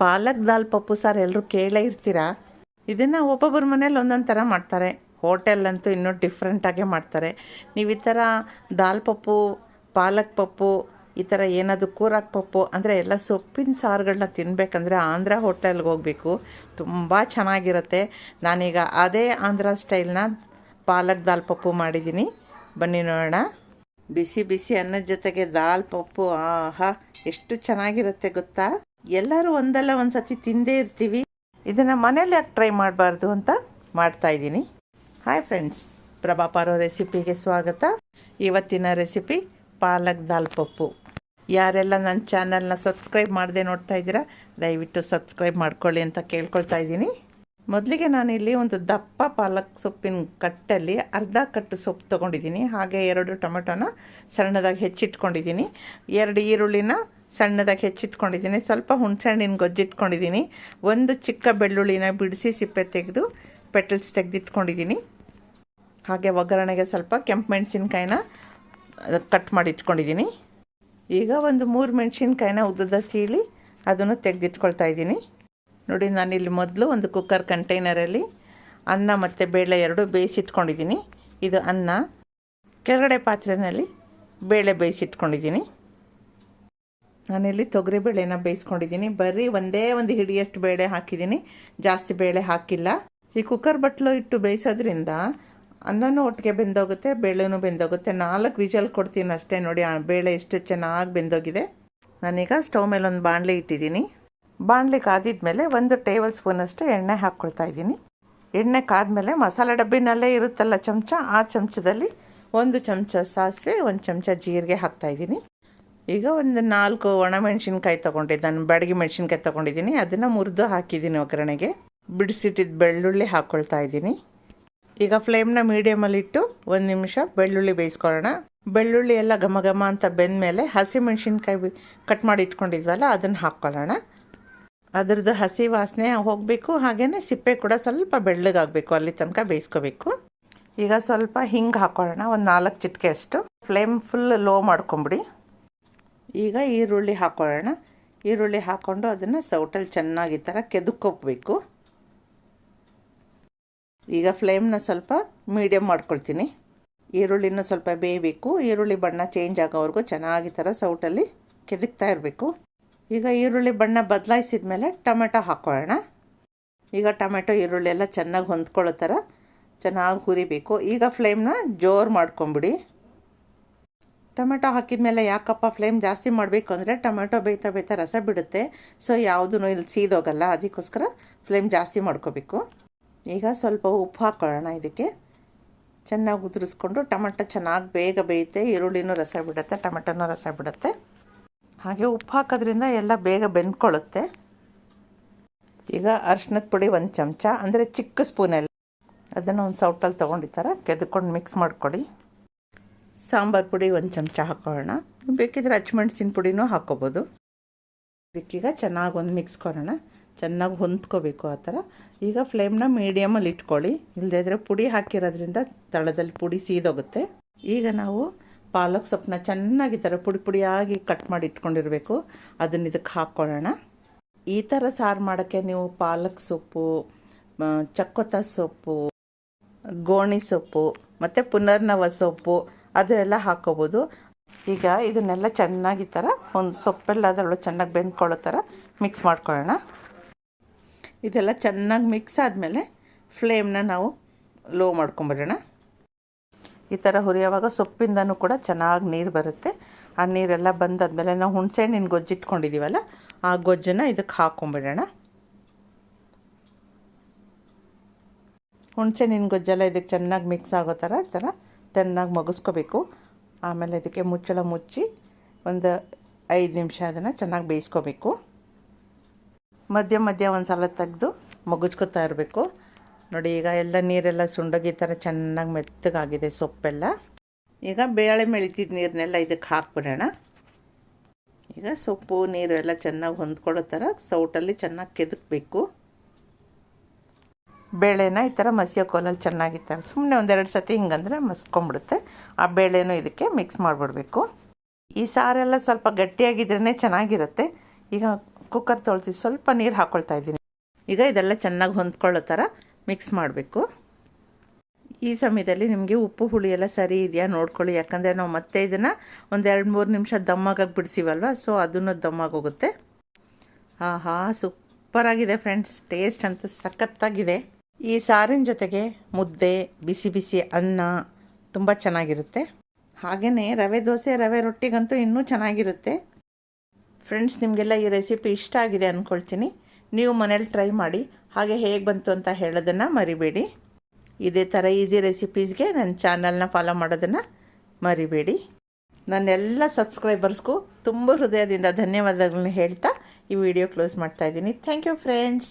ಪಾಲಕ್ ದಾಲ್ ಪಪ್ಪು ಸಾರು ಎಲ್ಲರೂ ಕೇಳೇ ಇರ್ತೀರಾ. ಇದನ್ನು ಒಬ್ಬೊಬ್ಬರ ಮನೇಲಿ ಒಂದೊಂದು ಥರ ಮಾಡ್ತಾರೆ. ಹೋಟೆಲ್ಲಂತೂ ಇನ್ನೂ ಡಿಫ್ರೆಂಟಾಗೇ ಮಾಡ್ತಾರೆ. ನೀವು ಈ ಥರ ದಾಲ್ ಪಪ್ಪು, ಪಾಲಕ್ ಪಪ್ಪು, ಈ ಥರ ಏನಾದರೂ ಕೂರಾಕ್ ಪಪ್ಪು ಅಂದರೆ ಎಲ್ಲ ಸೊಪ್ಪಿನ ಸಾರುಗಳನ್ನ ತಿನ್ನಬೇಕಂದ್ರೆ ಆಂಧ್ರ ಹೋಟೆಲ್ಗೆ ಹೋಗಬೇಕು. ತುಂಬ ಚೆನ್ನಾಗಿರುತ್ತೆ. ನಾನೀಗ ಅದೇ ಆಂಧ್ರ ಸ್ಟೈಲ್ನ ಪಾಲಕ್ ದಾಲ್ ಪಪ್ಪು ಮಾಡಿದ್ದೀನಿ. ಬನ್ನಿ ನೋಡೋಣ. ಬಿಸಿ ಬಿಸಿ ಅನ್ನದ ಜೊತೆಗೆ ದಾಲ್ ಪಪ್ಪು, ಆಹಾ ಎಷ್ಟು ಚೆನ್ನಾಗಿರುತ್ತೆ ಗೊತ್ತಾ. ಎಲ್ಲರೂ ಒಂದಲ್ಲ ಒಂದು ಸತಿ ತಿಂದೇ ಇರ್ತೀವಿ. ಇದನ್ನು ಮನೇಲಿ ಯಾಕೆ ಟ್ರೈ ಮಾಡಬಾರ್ದು ಅಂತ ಮಾಡ್ತಾಯಿದ್ದೀನಿ. ಹಾಯ್ ಫ್ರೆಂಡ್ಸ್, ಪ್ರಭಾ ಪಾರೋ ರೆಸಿಪಿಗೆ ಸ್ವಾಗತ. ಇವತ್ತಿನ ರೆಸಿಪಿ ಪಾಲಕ್ ದಾಲ್ ಪಪ್ಪು. ಯಾರೆಲ್ಲ ನನ್ನ ಚಾನಲ್ನ ಸಬ್ಸ್ಕ್ರೈಬ್ ಮಾಡದೆ ನೋಡ್ತಾ ಇದ್ದೀರಾ, ದಯವಿಟ್ಟು ಸಬ್ಸ್ಕ್ರೈಬ್ ಮಾಡ್ಕೊಳ್ಳಿ ಅಂತ ಕೇಳ್ಕೊಳ್ತಾ ಇದ್ದೀನಿ. ಮೊದಲಿಗೆ ನಾನಿಲ್ಲಿ ಒಂದು ದಪ್ಪ ಪಾಲಕ್ ಸೊಪ್ಪಿನ ಕಟ್ಟಲ್ಲಿ ಅರ್ಧ ಕಟ್ಟು ಸೊಪ್ಪು ತೊಗೊಂಡಿದ್ದೀನಿ. ಹಾಗೆ 2 ಟೊಮೆಟೊನ ಸಣ್ಣದಾಗಿ ಹೆಚ್ಚಿಟ್ಕೊಂಡಿದ್ದೀನಿ. 2 ಈರುಳ್ಳಿನ ಸಣ್ಣದಾಗಿ ಹೆಚ್ಚಿಟ್ಕೊಂಡಿದ್ದೀನಿ. ಸ್ವಲ್ಪ ಹುಣಸೆಹಣ್ಣಿನ ಗೊಜ್ಜಿಟ್ಕೊಂಡಿದ್ದೀನಿ. 1 ಚಿಕ್ಕ ಬೆಳ್ಳುಳ್ಳಿನ ಬಿಡಿಸಿ ಸಿಪ್ಪೆ ತೆಗೆದು ಪೆಟಲ್ಸ್ ತೆಗೆದಿಟ್ಕೊಂಡಿದ್ದೀನಿ. ಹಾಗೆ ಒಗ್ಗರಣೆಗೆ ಸ್ವಲ್ಪ ಕೆಂಪು ಮೆಣಸಿನ್ಕಾಯಿನ ಕಟ್ ಮಾಡಿ ಇಟ್ಕೊಂಡಿದ್ದೀನಿ. ಈಗ ಒಂದು 3 ಮೆಣಸಿನ್ಕಾಯಿನ ಉದ್ದದ ಸೀಳಿ ಅದನ್ನು ತೆಗೆದಿಟ್ಕೊಳ್ತಾ ಇದ್ದೀನಿ. ನೋಡಿ, ನಾನಿಲ್ಲಿ ಮೊದಲು ಒಂದು ಕುಕ್ಕರ್ ಕಂಟೈನರಲ್ಲಿ ಅನ್ನ ಮತ್ತು ಬೇಳೆ 2 ಬೇಯಿಸಿಟ್ಕೊಂಡಿದ್ದೀನಿ. ಇದು ಅನ್ನ. ಕೆಳಗಡೆ ಪಾತ್ರೆಯಲ್ಲಿ ಬೇಳೆ ಬೇಯಿಸಿಟ್ಕೊಂಡಿದ್ದೀನಿ. ನಾನಿಲ್ಲಿ ತೊಗರಿಬೇಳೆನ ಬೇಯಿಸ್ಕೊಂಡಿದ್ದೀನಿ. ಬರೀ ಒಂದೇ ಒಂದು ಹಿಡಿಯಷ್ಟು ಬೇಳೆ ಹಾಕಿದ್ದೀನಿ, ಜಾಸ್ತಿ ಬೇಳೆ ಹಾಕಿಲ್ಲ. ಈ ಕುಕ್ಕರ್ ಬಟ್ಲು ಇಟ್ಟು ಬೇಯಿಸೋದ್ರಿಂದ ಅನ್ನನೂ ಒಟ್ಟಿಗೆ ಬೆಂದೋಗುತ್ತೆ, ಬೇಳೆನೂ ಬೆಂದೋಗುತ್ತೆ. 4 ವಿಜಲ್ ಕೊಡ್ತೀನಿ ಅಷ್ಟೇ. ನೋಡಿ, ಆ ಬೇಳೆ ಎಷ್ಟು ಚೆನ್ನಾಗಿ ಬೆಂದೋಗಿದೆ. ನಾನೀಗ ಸ್ಟವ್ ಮೇಲೆ ಒಂದು ಬಾಣಲೆ ಇಟ್ಟಿದ್ದೀನಿ. ಬಾಣಲೆ ಕಾದಿದ್ಮೇಲೆ 1 ಟೇಬಲ್ ಸ್ಪೂನಷ್ಟು ಎಣ್ಣೆ ಹಾಕ್ಕೊಳ್ತಾ ಇದ್ದೀನಿ. ಎಣ್ಣೆ ಕಾದ್ಮೇಲೆ ಮಸಾಲೆ ಡಬ್ಬಿನಲ್ಲೇ ಇರುತ್ತಲ್ಲ ಚಮಚ, ಆ ಚಮಚದಲ್ಲಿ 1 ಚಮಚ ಸಾಸಿವೆ, 1 ಚಮಚ ಜೀರಿಗೆ ಹಾಕ್ತಾಯಿದ್ದೀನಿ. ಈಗ ಒಂದು 4 ಒಣಮೆಣ್ಸಿನ್ಕಾಯಿ ತೊಗೊಂಡಿದ್ದೆ, ನಾನು ಬ್ಯಾಡಗಿ ಮೆಣಸಿನ್ಕಾಯಿ ತೊಗೊಂಡಿದ್ದೀನಿ. ಅದನ್ನು ಮುರಿದು ಹಾಕಿದ್ದೀನಿ ಒಗ್ಗರಣೆಗೆ. ಬಿಡಿಸಿಟ್ಟಿದ್ದು ಬೆಳ್ಳುಳ್ಳಿ ಹಾಕ್ಕೊಳ್ತಾ ಇದ್ದೀನಿ. ಈಗ ಫ್ಲೇಮ್ನ ಮೀಡಿಯಮಲ್ಲಿಟ್ಟು 1 ನಿಮಿಷ ಬೆಳ್ಳುಳ್ಳಿ ಬೇಯಿಸ್ಕೊಳ್ಳೋಣ. ಬೆಳ್ಳುಳ್ಳಿ ಎಲ್ಲ ಘಮ ಘಮ ಅಂತ ಬೆಂದಮೇಲೆ ಹಸಿಮೆಣ್ಸಿನ್ಕಾಯಿ ಕಟ್ ಮಾಡಿ ಇಟ್ಕೊಂಡಿದ್ವಲ್ಲ ಅದನ್ನು ಹಾಕ್ಕೊಳ್ಳೋಣ. ಅದರದ್ದು ಹಸಿ ವಾಸನೆ ಹೋಗಬೇಕು. ಹಾಗೆಯೇ ಸಿಪ್ಪೆ ಕೂಡ ಸ್ವಲ್ಪ ಬೆಳ್ಳಗಾಗಬೇಕು, ಅಲ್ಲಿ ತನಕ ಬೇಯಿಸ್ಕೋಬೇಕು. ಈಗ ಸ್ವಲ್ಪ ಹಿಂಗೆ ಹಾಕ್ಕೊಳ್ಳೋಣ, ಒಂದು 4 ಚಿಟಿಕೆ ಅಷ್ಟು. ಫ್ಲೇಮ್ ಫುಲ್ ಲೋ ಮಾಡ್ಕೊಂಬಿಡಿ. ಈಗ ಈರುಳ್ಳಿ ಹಾಕ್ಕೊಳ್ಳೋಣ. ಈರುಳ್ಳಿ ಹಾಕ್ಕೊಂಡು ಅದನ್ನು ಸೌಟಲ್ಲಿ ಚೆನ್ನಾಗಿ ಈ ಥರ ಕೆದಕ್ಕೋಬೇಕು. ಈಗ ಫ್ಲೇಮ್ನ ಸ್ವಲ್ಪ ಮೀಡಿಯಮ್ ಮಾಡ್ಕೊಳ್ತೀನಿ. ಈರುಳ್ಳಿನೂ ಸ್ವಲ್ಪ ಬೇಯಬೇಕು. ಈರುಳ್ಳಿ ಬಣ್ಣ ಚೇಂಜ್ ಆಗೋವರೆಗೂ ಚೆನ್ನಾಗಿ ಥರ ಸೌಟಲ್ಲಿ ಕೆದಕ್ತಾ ಇರಬೇಕು. ಈಗ ಈರುಳ್ಳಿ ಬಣ್ಣ ಬದಲಾಯಿಸಿದ ಮೇಲೆ ಟೊಮೆಟೊ ಹಾಕ್ಕೊಳ್ಳೋಣ. ಈಗ ಟೊಮೆಟೊ ಈರುಳ್ಳಿ ಎಲ್ಲ ಚೆನ್ನಾಗಿ ಹೊಂದ್ಕೊಳ್ಳೋ ಥರ ಚೆನ್ನಾಗಿ ಹುರಿಬೇಕು. ಈಗ ಫ್ಲೇಮ್ನ ಜೋರು ಮಾಡ್ಕೊಂಬಿಡಿ. ಟೊಮೆಟೊ ಹಾಕಿದ ಮೇಲೆ ಯಾಕಪ್ಪ ಫ್ಲೇಮ್ ಜಾಸ್ತಿ ಮಾಡಬೇಕು ಅಂದರೆ ಟೊಮೆಟೊ ಬೇಯ್ತಾ ಬೇಯ್ತಾ ರಸ ಬಿಡುತ್ತೆ. ಸೊ ಯಾವುದೂ ಇಲ್ಲಿ ಸೀದೋಗಲ್ಲ, ಅದಕ್ಕೋಸ್ಕರ ಫ್ಲೇಮ್ ಜಾಸ್ತಿ ಮಾಡ್ಕೋಬೇಕು. ಈಗ ಸ್ವಲ್ಪ ಉಪ್ಪು ಹಾಕ್ಕೊಳ್ಳೋಣ. ಇದಕ್ಕೆ ಚೆನ್ನಾಗಿ ಉದುರಿಸ್ಕೊಂಡು ಟೊಮೆಟೊ ಚೆನ್ನಾಗಿ ಬೇಗ ಬೇಯುತ್ತೆ. ಈರುಳ್ಳಿನೂ ರಸ ಬಿಡುತ್ತೆ, ಟೊಮೆಟೊನೂ ರಸ ಬಿಡುತ್ತೆ. ಹಾಗೆ ಉಪ್ಪು ಹಾಕೋದ್ರಿಂದ ಎಲ್ಲ ಬೇಗ ಬೆಂದ್ಕೊಳ್ಳುತ್ತೆ. ಈಗ ಅರಿಶಿನದ ಪುಡಿ 1 ಚಮಚ, ಅಂದರೆ ಚಿಕ್ಕ ಸ್ಪೂನಲ್ಲಿ, ಅದನ್ನು ಒಂದು ಸೌಟಲ್ಲಿ ತೊಗೊಂಡಿರ್ತಾರೆ ಕೆದ್ಕೊಂಡು ಮಿಕ್ಸ್ ಮಾಡ್ಕೊಳ್ಳಿ. ಸಾಂಬಾರು ಪುಡಿ 1 ಚಮಚ ಹಾಕ್ಕೊಳ್ಳೋಣ. ಬೇಕಿದ್ರೆ ಹಸಿಮೆಣ್ಸಿನ ಪುಡಿನೂ ಹಾಕ್ಕೋಬೋದು. ಇದಕ್ಕೀಗ ಚೆನ್ನಾಗಿ ಒಂದು ಮಿಕ್ಸ್ ಕೊಡೋಣ. ಚೆನ್ನಾಗಿ ಹೊಂದ್ಕೋಬೇಕು ಆ ಥರ. ಈಗ ಫ್ಲೇಮ್ನ ಮೀಡಿಯಮಲ್ಲಿ ಇಟ್ಕೊಳ್ಳಿ, ಇಲ್ಲದೇ ಇದ್ದರೆ ಪುಡಿ ಹಾಕಿರೋದ್ರಿಂದ ತಳದಲ್ಲಿ ಪುಡಿ ಸೀದೋಗುತ್ತೆ. ಈಗ ನಾವು ಪಾಲಕ್ ಸೊಪ್ಪನ್ನ ಚೆನ್ನಾಗಿ ಥರ ಪುಡಿ ಪುಡಿಯಾಗಿ ಕಟ್ ಮಾಡಿ ಇಟ್ಕೊಂಡಿರಬೇಕು. ಅದನ್ನು ಇದಕ್ಕೆ ಹಾಕ್ಕೊಳ್ಳೋಣ. ಈ ಥರ ಸಾರು ಮಾಡೋಕ್ಕೆ ನೀವು ಪಾಲಕ್ ಸೊಪ್ಪು, ಚಕ್ಕೊತ್ತ ಸೊಪ್ಪು, ಗೋಣಿ ಸೊಪ್ಪು ಮತ್ತು ಪುನರ್ನವ ಸೊಪ್ಪು ಅದೆಲ್ಲ ಹಾಕ್ಕೋಬೋದು. ಈಗ ಇದನ್ನೆಲ್ಲ ಚೆನ್ನಾಗಿ ಥರ ಒಂದು ಸೊಪ್ಪೆಲ್ಲ ಅದರೊಳಗೆ ಚೆನ್ನಾಗಿ ಬೆಂದ್ಕೊಳ್ಳೋ ಥರ ಮಿಕ್ಸ್ ಮಾಡ್ಕೊಳ್ಳೋಣ. ಇದೆಲ್ಲ ಚೆನ್ನಾಗಿ ಮಿಕ್ಸ್ ಆದಮೇಲೆ ಫ್ಲೇಮ್ನ ನಾವು ಲೋ ಮಾಡ್ಕೊಂಬಿಡೋಣ. ಈ ಥರ ಹುರಿಯೋವಾಗ ಸೊಪ್ಪಿಂದನೂ ಕೂಡ ಚೆನ್ನಾಗಿ ನೀರು ಬರುತ್ತೆ. ಆ ನೀರೆಲ್ಲ ಬಂದಾದಮೇಲೆ ನಾವು ಹುಣಸೆಹಣ್ಣಿನ ಗೊಜ್ಜಿಟ್ಕೊಂಡಿದ್ದೀವಲ್ಲ, ಆ ಗೊಜ್ಜನ್ನು ಇದಕ್ಕೆ ಹಾಕ್ಕೊಂಬಿಡೋಣ. ಹುಣಸೆಹಣ್ಣಿನ ಗೊಜ್ಜೆಲ್ಲ ಇದಕ್ಕೆ ಚೆನ್ನಾಗಿ ಮಿಕ್ಸ್ ಆಗೋ ಥರ ಚೆನ್ನಾಗಿ ಮಗಿಸ್ಕೋಬೇಕು. ಆಮೇಲೆ ಇದಕ್ಕೆ ಮುಚ್ಚಳ ಮುಚ್ಚಿ ಒಂದು 5 ನಿಮಿಷ ಅದನ್ನು ಚೆನ್ನಾಗಿ ಬೇಯಿಸ್ಕೋಬೇಕು. ಮಧ್ಯ ಮಧ್ಯ ಒಂದು ಸಲ ತೆಗೆದು ಮಗುಚ್ಕೋತಾ ಇರಬೇಕು. ನೋಡಿ, ಈಗ ಎಲ್ಲ ನೀರೆಲ್ಲ ಸುಂಡೋಗಿ ಈ ಥರ ಚೆನ್ನಾಗಿ ಮೆತ್ತಗಾಗಿದೆ ಸೊಪ್ಪೆಲ್ಲ. ಈಗ ಬೇಳೆ ಮೆಳಿತಿದ್ದ ನೀರನ್ನೆಲ್ಲ ಇದಕ್ಕೆ ಹಾಕ್ಬಿಡೋಣ. ಈಗ ಸೊಪ್ಪು ನೀರು ಎಲ್ಲ ಚೆನ್ನಾಗಿ ಹೊಂದ್ಕೊಳ್ಳೋ ಥರ ಸೌಟಲ್ಲಿ ಚೆನ್ನಾಗಿ ಕೆದಕಬೇಕು. ಬೇಳೆನ ಈ ಥರ ಮಸಿಯೋ ಕೋಲಲ್ಲಿ ಚೆನ್ನಾಗಿರ್ತಾರೆ. ಸುಮ್ಮನೆ 1-2 ಸತಿ ಹಿಂಗಂದರೆ ಮಸ್ಕೊಂಬಿಡುತ್ತೆ. ಆ ಬೇಳೆನೂ ಇದಕ್ಕೆ ಮಿಕ್ಸ್ ಮಾಡಿಬಿಡ್ಬೇಕು. ಈ ಸಾರೆಲ್ಲ ಸ್ವಲ್ಪ ಗಟ್ಟಿಯಾಗಿದ್ರೇ ಚೆನ್ನಾಗಿರುತ್ತೆ. ಈಗ ಕುಕ್ಕರ್ ತೊಳ್ದು ಸ್ವಲ್ಪ ನೀರು ಹಾಕ್ಕೊಳ್ತಾ ಇದ್ದೀನಿ. ಈಗ ಇದೆಲ್ಲ ಚೆನ್ನಾಗಿ ಹೊಂದ್ಕೊಳ್ಳೋ ಥರ ಮಿಕ್ಸ್ ಮಾಡಬೇಕು. ಈ ಸಮಯದಲ್ಲಿ ನಿಮಗೆ ಉಪ್ಪು ಹುಳಿ ಎಲ್ಲ ಸರಿ ಇದೆಯಾ ನೋಡ್ಕೊಳ್ಳಿ, ಯಾಕಂದರೆ ನಾವು ಮತ್ತೆ ಇದನ್ನು ಒಂದು 2-3 ನಿಮಿಷ ದಮ್ಮಾಗಕ್ಕೆ ಬಿಡಿಸಿವಲ್ವ, ಸೊ ಅದನ್ನು ದಮ್ಮಾಗೋಗುತ್ತೆ. ಆಹಾ, ಸೂಪರಾಗಿದೆ ಫ್ರೆಂಡ್ಸ್, ಟೇಸ್ಟ್ ಅಂತೂ ಸಖತ್ತಾಗಿದೆ. ಈ ಸಾರಿನ ಜೊತೆಗೆ ಮುದ್ದೆ, ಬಿಸಿ ಬಿಸಿ ಅನ್ನ ತುಂಬ ಚೆನ್ನಾಗಿರುತ್ತೆ. ಹಾಗೆಯೇ ರವೆ ದೋಸೆ, ರವೆ ರೊಟ್ಟಿಗಂತೂ ಇನ್ನೂ ಚೆನ್ನಾಗಿರುತ್ತೆ. ಫ್ರೆಂಡ್ಸ್, ನಿಮಗೆಲ್ಲ ಈ ರೆಸಿಪಿ ಇಷ್ಟ ಆಗಿದೆ ಅಂದ್ಕೊಳ್ತೀನಿ. ನೀವು ಮನೇಲಿ ಟ್ರೈ ಮಾಡಿ, ಹಾಗೆ ಹೇಗೆ ಬಂತು ಅಂತ ಹೇಳೋದನ್ನು ಮರಿಬೇಡಿ. ಇದೇ ಥರ ಈಸಿ ರೆಸಿಪೀಸ್ಗೆ ನನ್ನ ಚಾನಲ್ನ ಫಾಲೋ ಮಾಡೋದನ್ನು ಮರಿಬೇಡಿ. ನನ್ನೆಲ್ಲ ಸಬ್ಸ್ಕ್ರೈಬರ್ಸ್ಗೂ ತುಂಬ ಹೃದಯದಿಂದ ಧನ್ಯವಾದಗಳನ್ನ ಹೇಳ್ತಾ ಈ ವಿಡಿಯೋ ಕ್ಲೋಸ್ ಮಾಡ್ತಾಯಿದ್ದೀನಿ. Thank you friends.